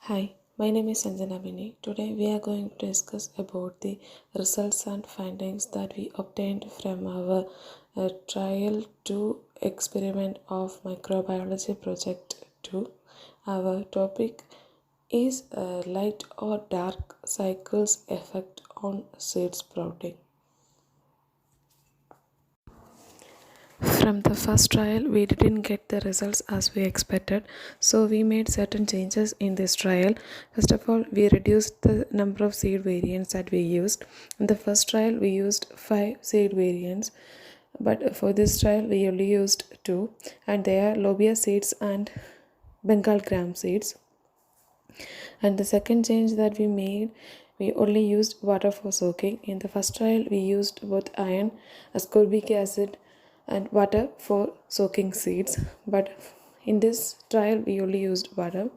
Hi, my name is Sanjana Bini. Today we are going to discuss about the results and findings that we obtained from our trial 2 experiment of microbiology project 2. Our topic is light or dark cycles effect on seed sprouting. From the first trial, we didn't get the results as we expected, so we made certain changes in this trial. First of all, we reduced the number of seed variants that we used. In the first trial, we used 5 seed variants, but for this trial, we only used 2, and they are lobia seeds and Bengal gram seeds. And the second change that we made, we only used water for soaking. In the first trial, we used both iron, ascorbic acid, and water for soaking seeds, but in this trial we only used water.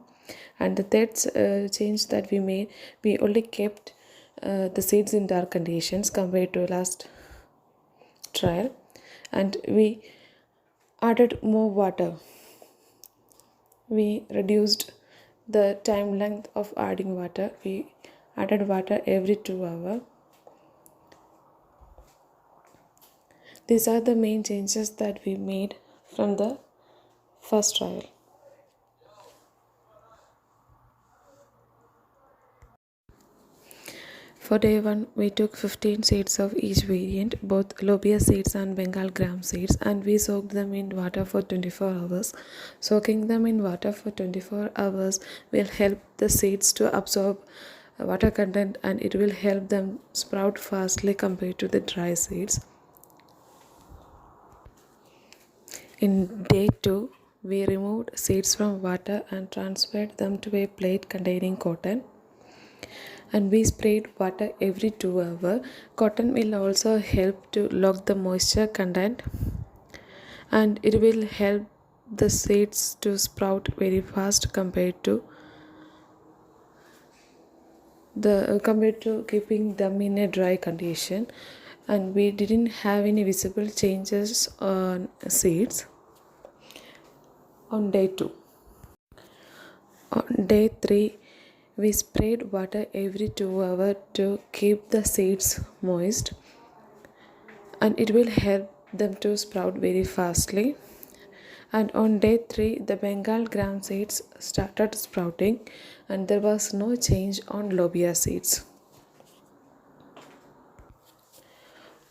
And the third change that we made, we only kept the seeds in dark conditions compared to last trial, and we added more water. We reduced the time length of adding water. We added water every 2 hours. These are the main changes that we made from the first trial. For day 1, we took 15 seeds of each variant, both lobia seeds and Bengal gram seeds, and we soaked them in water for 24 hours. Soaking them in water for 24 hours will help the seeds to absorb water content, and it will help them sprout fastly compared to the dry seeds. In day 2, we removed seeds from water and transferred them to a plate containing cotton, and we sprayed water every 2 hours. Cotton will also help to lock the moisture content, and it will help the seeds to sprout very fast compared to keeping them in a dry condition. And we didn't have any visible changes on seeds on day 2. On day 3, we sprayed water every 2 hours to keep the seeds moist, and it will help them to sprout very fastly. And on day 3, the Bengal gram seeds started sprouting, and there was no change on lobia seeds.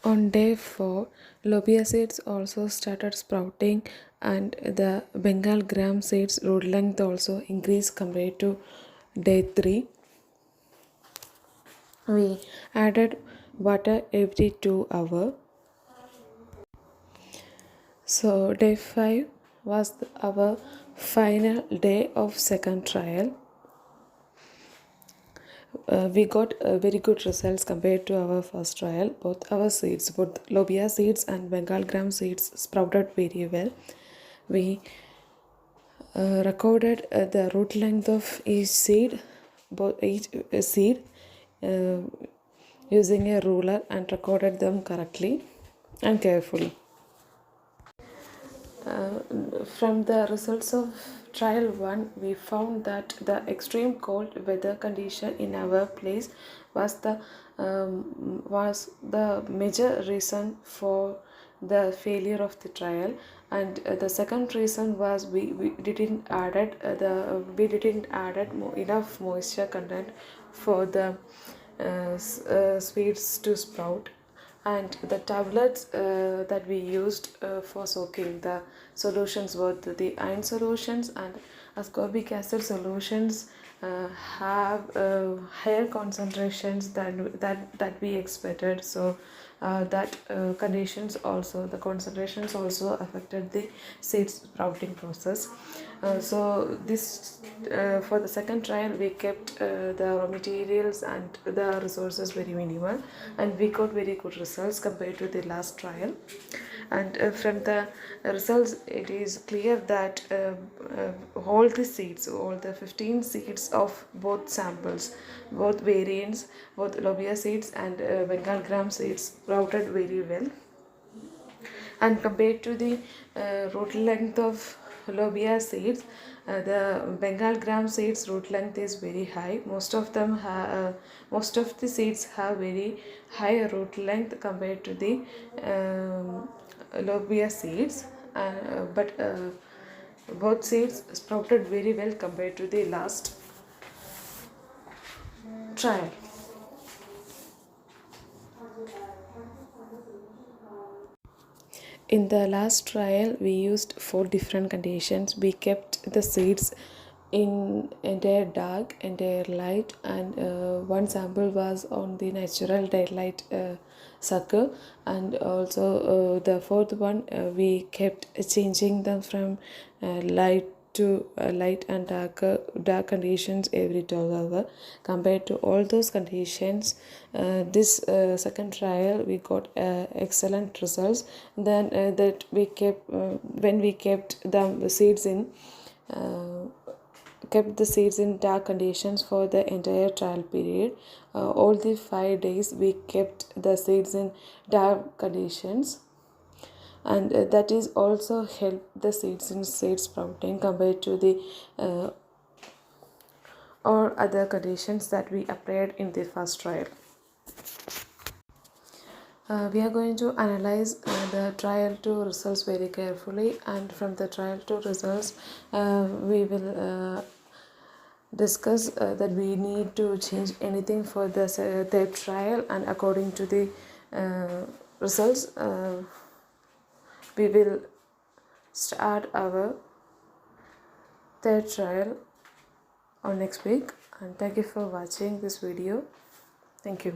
On day 4, lobia seeds also started sprouting, and the Bengal gram seeds root length also increased compared to day 3. We added water every 2 hours. So day 5 was our final day of second trial. We got very good results compared to our first trial. Both our seeds, both lobia seeds and Bengal gram seeds, sprouted very well. We recorded the root length of each seed, uh, using a ruler, and recorded them correctly and carefully. From the results of trial 1, we found that the extreme cold weather condition in our place was the major reason for the failure of the trial. And the second reason was we didn't added enough moisture content for the seeds to sprout. And the tablets that we used for soaking the solutions were the iron solutions, and ascorbic acid solutions have higher concentrations than that we expected. So the concentrations also affected the seed sprouting process. So this for the second trial, we kept the raw materials and the resources very minimal, and we got very good results compared to the last trial. And from the results, it is clear that all the 15 seeds of both samples, both variants, both lobia seeds and Bengal gram seeds, sprouted very well. And compared to the root length of lobia seeds, The Bengal gram seeds root length is very high. Most of the seeds have very high root length compared to the lobia seeds, but both seeds sprouted very well compared to the last trial. In the last trial, we used 4 different conditions. We kept the seeds in entire dark, entire light, and one sample was on the natural daylight circle. And also the fourth one, we kept changing them from light to light and dark conditions every 12 hours. Compared to all those conditions, this second trial we got excellent results. Then that we kept when we uh, kept the seeds in dark conditions for the entire trial period. All the 5 days we kept the seeds in dark conditions, and that is also helped the seeds in seed sprouting compared to the or other conditions that we applied in the first trial. We are going to analyze the trial 2 results very carefully, and from the trial 2 results we will discuss that we need to change anything for the third trial, and according to the results we will start our third trial on next week. And thank you for watching this video. Thank you.